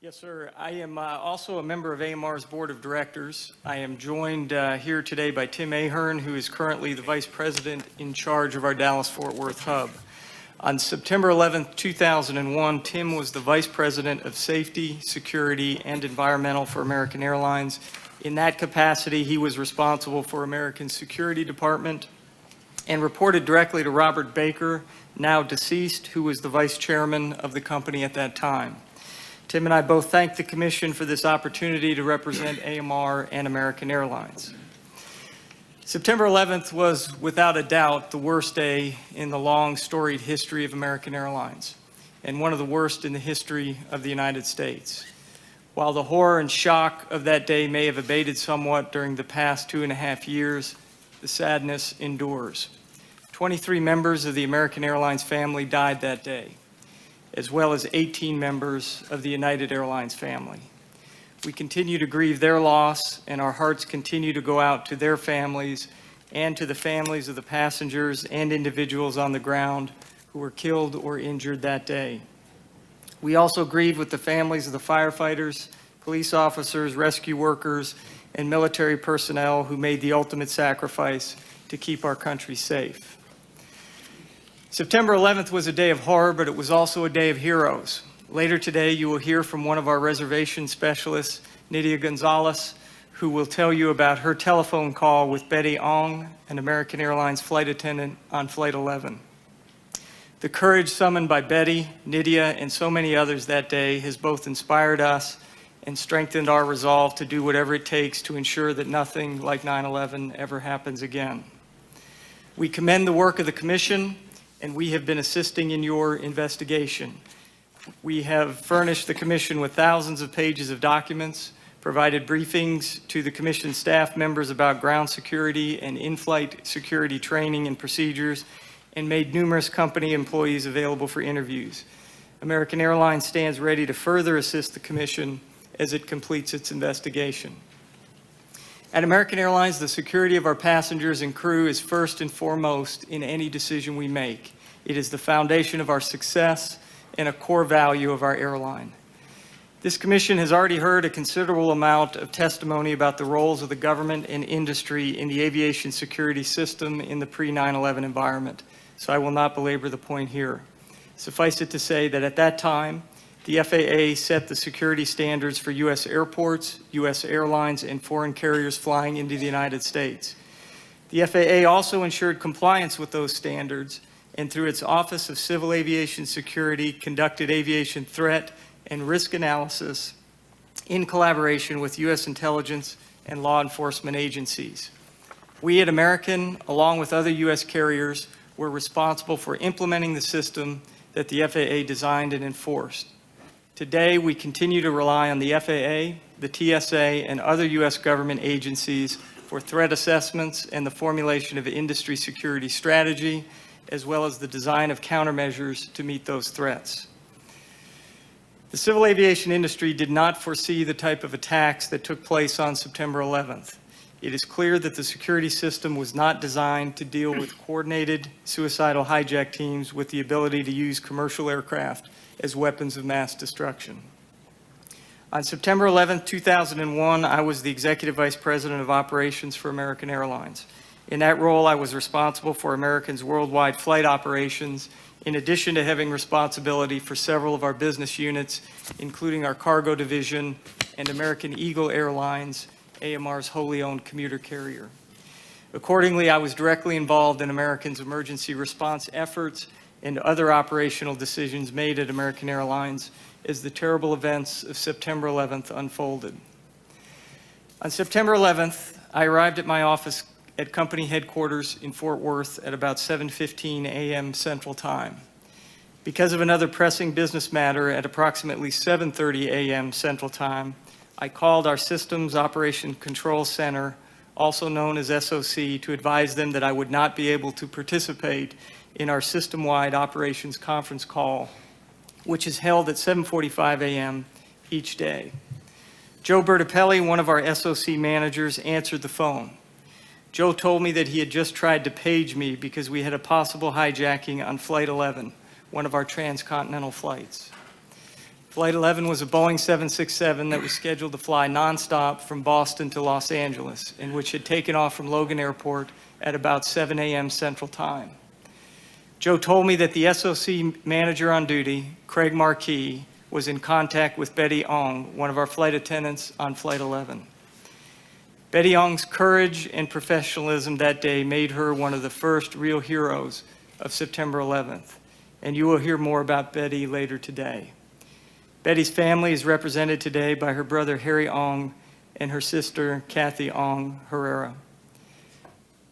Yes, sir. I am also a member of AMR's Board of Directors. I am joined here today by Tim Ahern, who is currently the Vice President in charge of our Dallas-Fort Worth hub. On September 11, 2001, Tim was the Vice President of Safety, Security, and Environmental for American Airlines. In that capacity, he was responsible for American's Security Department and reported directly to Robert Baker, now deceased, who was the Vice Chairman of the company at that time. Tim and I both thank the Commission for this opportunity to represent AMR and American Airlines. September 11th was, without a doubt, the worst day in the long, storied history of American Airlines, and one of the worst in the history of the United States. While the horror and shock of that day may have abated somewhat during the past 2.5 years, the sadness endures. 23 members of the American Airlines family died that day, as well as 18 members of the United Airlines family. We continue to grieve their loss, and our hearts continue to go out to their families and to the families of the passengers and individuals on the ground who were killed or injured that day. We also grieve with the families of the firefighters, police officers, rescue workers, and military personnel who made the ultimate sacrifice to keep our country safe. September 11th was a day of horror, but it was also a day of heroes. Later today, you will hear from one of our reservation specialists, Nydia Gonzalez, who will tell you about her telephone call with Betty Ong, an American Airlines flight attendant on Flight 11. The courage summoned by Betty, Nydia, and so many others that day has both inspired us and strengthened our resolve to do whatever it takes to ensure that nothing like 9/11 ever happens again. We commend the work of the Commission, and we have been assisting in your investigation. We have furnished the Commission with thousands of pages of documents, provided briefings to the Commission staff members about ground security and in-flight security training and procedures, and made numerous company employees available for interviews. American Airlines stands ready to further assist the Commission as it completes its investigation. At American Airlines, the security of our passengers and crew is first and foremost in any decision we make. It is the foundation of our success and a core value of our airline. This Commission has already heard a considerable amount of testimony about the roles of the government and industry in the aviation security system in the pre-9/11 environment, so I will not belabor the point here. Suffice it to say that at that time, the FAA set the security standards for U.S. airports, U.S. airlines, and foreign carriers flying into the United States. The FAA also ensured compliance with those standards, and through its Office of Civil Aviation Security, conducted aviation threat and risk analysis in collaboration with U.S. intelligence and law enforcement agencies. We at American, along with other U.S. carriers, were responsible for implementing the system that the FAA designed and enforced. Today, we continue to rely on the FAA, the TSA, and other U.S. government agencies for threat assessments and the formulation of industry security strategy, as well as the design of countermeasures to meet those threats. The civil aviation industry did not foresee the type of attacks that took place on September 11th. It is clear that the security system was not designed to deal with coordinated suicidal hijack teams with the ability to use commercial aircraft as weapons of mass destruction. On September 11, 2001, I was the Executive Vice President of Operations for American Airlines. In that role, I was responsible for American's worldwide flight operations, in addition to having responsibility for several of our business units, including our cargo division and American Eagle Airlines, AMR's wholly owned commuter carrier. Accordingly, I was directly involved in American's emergency response efforts and other operational decisions made at American Airlines as the terrible events of September 11th unfolded. On September 11th, I arrived at my office at company headquarters in Fort Worth at about 7:15 a.m. Central Time. Because of another pressing business matter at approximately 7:30 a.m. Central Time, I called our Systems Operation Control Center, also known as SOC, to advise them that I would not be able to participate in our system-wide operations conference call, which is held at 7:45 a.m. each day. Joe Bertapelli, one of our SOC managers, answered the phone. Joe told me that he had just tried to page me because we had a possible hijacking on Flight 11, one of our transcontinental flights. Flight 11 was a Boeing 767 that was scheduled to fly nonstop from Boston to Los Angeles, and which had taken off from Logan Airport at about 7 a.m. Central Time. Joe told me that the SOC manager on duty, Craig Marquis, was in contact with Betty Ong, one of our flight attendants on Flight 11. Betty Ong's courage and professionalism that day made her one of the first real heroes of September 11th, and you will hear more about Betty later today. Betty's family is represented today by her brother Harry Ong and her sister Kathy Ong Herrera.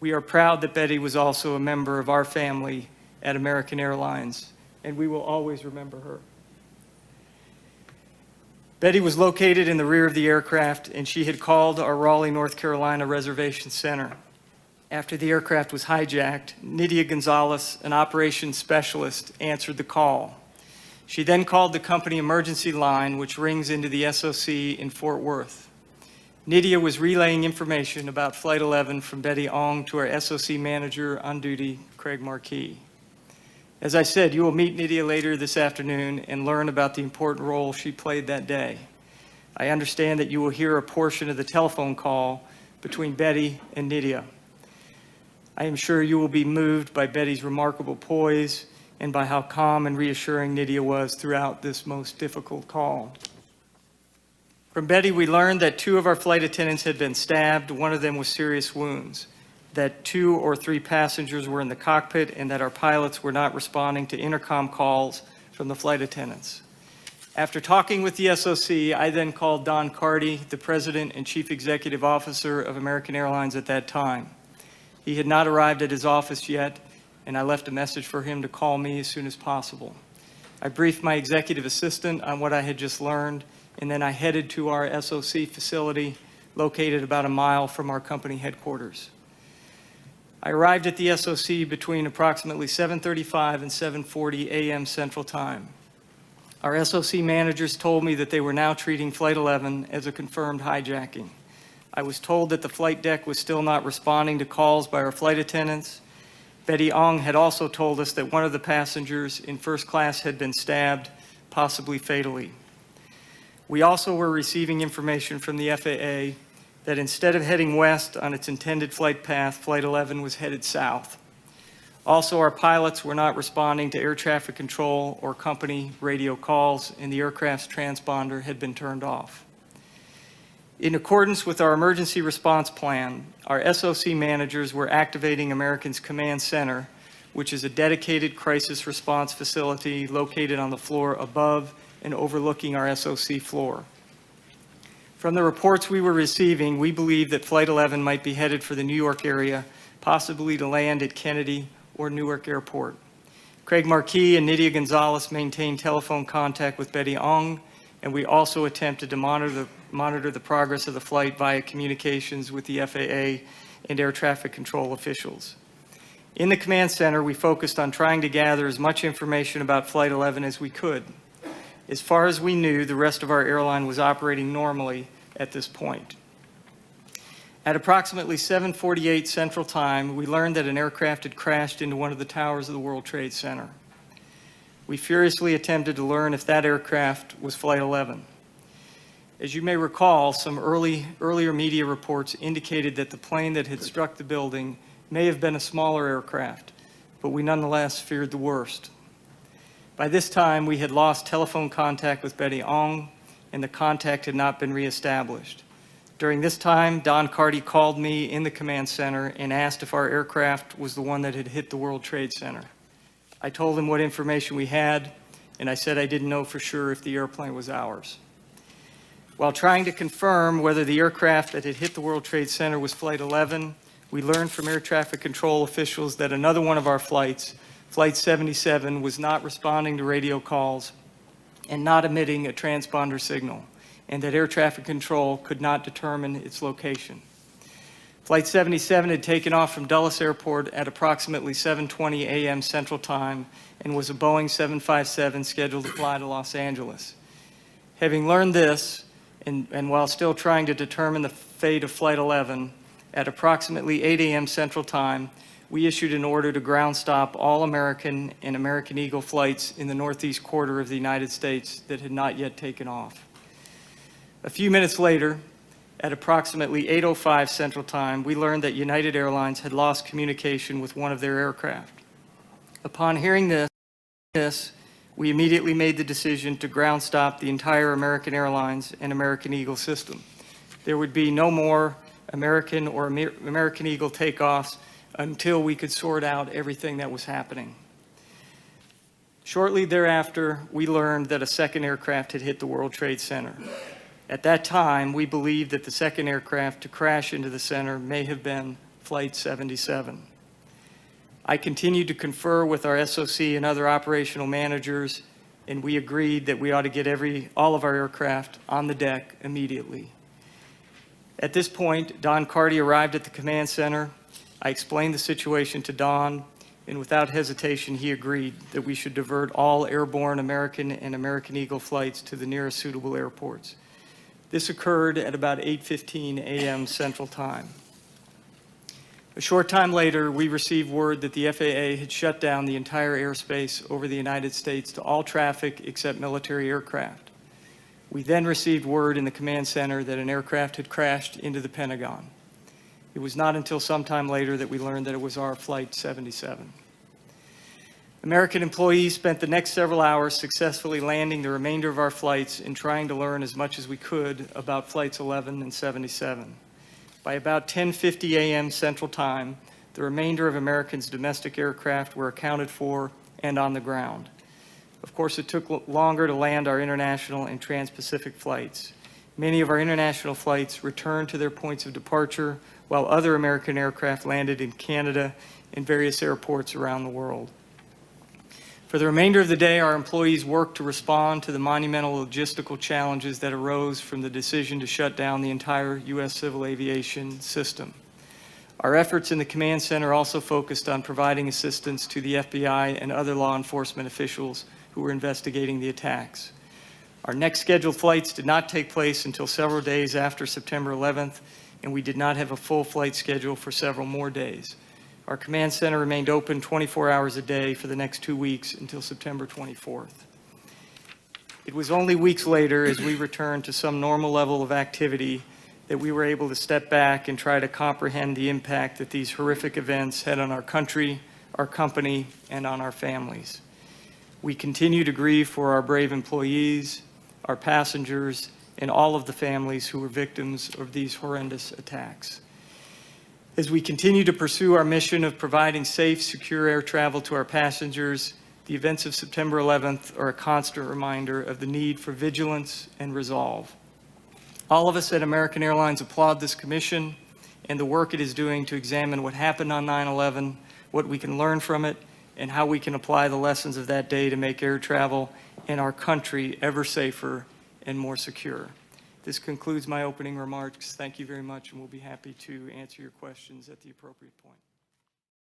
We are proud that Betty was also a member of our family at American Airlines, and we will always remember her. Betty was located in the rear of the aircraft, and she had called our Raleigh, North Carolina reservation center. After the aircraft was hijacked, Nydia Gonzalez, an operations specialist, answered the call. She then called the company emergency line, which rings into the SOC in Fort Worth. Nydia was relaying information about Flight 11 from Betty Ong to our SOC manager on duty, Craig Marquis. As I said, you will meet Nydia later this afternoon and learn about the important role she played that day. I understand that you will hear a portion of the telephone call between Betty and Nydia. I am sure you will be moved by Betty's remarkable poise and by how calm and reassuring Nydia was throughout this most difficult call. From Betty, we learned that 2 of our flight attendants had been stabbed, one of them with serious wounds, that 2 or 3 passengers were in the cockpit, and that our pilots were not responding to intercom calls from the flight attendants. After talking with the SOC, I then called Don Carty, the President and Chief Executive Officer of American Airlines at that time. He had not arrived at his office yet, and I left a message for him to call me as soon as possible. I briefed my executive assistant on what I had just learned, and then I headed to our SOC facility located about a mile from our company headquarters. I arrived at the SOC between approximately 7:35 and 7:40 a.m. Central Time. Our SOC managers told me that they were now treating Flight 11 as a confirmed hijacking. I was told that the flight deck was still not responding to calls by our flight attendants. Betty Ong had also told us that one of the passengers in first class had been stabbed, possibly fatally. We also were receiving information from the FAA that instead of heading west on its intended flight path, Flight 11 was headed south. Also, our pilots were not responding to air traffic control or company radio calls, and the aircraft's transponder had been turned off. In accordance with our emergency response plan, our SOC managers were activating American's Command Center, which is a dedicated crisis response facility located on the floor above and overlooking our SOC floor. From the reports we were receiving, we believed that Flight 11 might be headed for the New York area, possibly to land at Kennedy or Newark Airport. Craig Marquis and Nydia Gonzalez maintained telephone contact with Betty Ong, and we also attempted to monitor the progress of the flight via communications with the FAA and air traffic control officials. In the command center, we focused on trying to gather as much information about Flight 11 as we could. As far as we knew, the rest of our airline was operating normally at this point. At approximately 7:48 Central Time, we learned that an aircraft had crashed into one of the towers of the World Trade Center. We furiously attempted to learn if that aircraft was Flight 11. As you may recall, some earlier media reports indicated that the plane that had struck the building may have been a smaller aircraft, but we nonetheless feared the worst. By this time, we had lost telephone contact with Betty Ong, and the contact had not been reestablished. During this time, Don Carty called me in the command center and asked if our aircraft was the one that had hit the World Trade Center. I told him what information we had, and I said I didn't know for sure if the airplane was ours. While trying to confirm whether the aircraft that had hit the World Trade Center was Flight 11, we learned from air traffic control officials that another one of our flights, Flight 77, was not responding to radio calls and not emitting a transponder signal, and that air traffic control could not determine its location. Flight 77 had taken off from Dulles Airport at approximately 7:20 a.m. Central Time and was a Boeing 757 scheduled to fly to Los Angeles. Having learned this, and while still trying to determine the fate of Flight 11, at approximately 8 a.m. Central Time, we issued an order to ground stop all American and American Eagle flights in the northeast quarter of the United States that had not yet taken off. A few minutes later, at approximately 8:05 Central Time, we learned that United Airlines had lost communication with one of their aircraft. Upon hearing this, we immediately made the decision to ground stop the entire American Airlines and American Eagle system. There would be no more American or American Eagle takeoffs until we could sort out everything that was happening. Shortly thereafter, we learned that a second aircraft had hit the World Trade Center. At that time, we believed that the second aircraft to crash into the center may have been Flight 77. I continued to confer with our SOC and other operational managers, and we agreed that we ought to get all of our aircraft on the deck immediately. At this point, Don Carty arrived at the command center. I explained the situation to Don, and without hesitation, he agreed that we should divert all airborne American and American Eagle flights to the nearest suitable airports. This occurred at about 8:15 a.m. Central Time. A short time later, we received word that the FAA had shut down the entire airspace over the United States to all traffic except military aircraft. We then received word in the command center that an aircraft had crashed into the Pentagon. It was not until some time later that we learned that it was our Flight 77. American employees spent the next several hours successfully landing the remainder of our flights and trying to learn as much as we could about Flights 11 and 77. By about 10:50 a.m. Central Time, the remainder of American's domestic aircraft were accounted for and on the ground. Of course, it took longer to land our international and trans-Pacific flights. Many of our international flights returned to their points of departure, while other American aircraft landed in Canada and various airports around the world. For the remainder of the day, our employees worked to respond to the monumental logistical challenges that arose from the decision to shut down the entire U.S. civil aviation system. Our efforts in the command center also focused on providing assistance to the FBI and other law enforcement officials who were investigating the attacks. Our next scheduled flights did not take place until several days after September 11th, and we did not have a full flight schedule for several more days. Our command center remained open 24 hours a day for the next 2 weeks until September 24th. It was only weeks later, as we returned to some normal level of activity, that we were able to step back and try to comprehend the impact that these horrific events had on our country, our company, and on our families. We continue to grieve for our brave employees, our passengers, and all of the families who were victims of these horrendous attacks. As we continue to pursue our mission of providing safe, secure air travel to our passengers, the events of September 11th are a constant reminder of the need for vigilance and resolve. All of us at American Airlines applaud this commission and the work it is doing to examine what happened on 9/11, what we can learn from it, and how we can apply the lessons of that day to make air travel in our country ever safer and more secure. This concludes my opening remarks. Thank you very much, and we'll be happy to answer your questions at the appropriate point.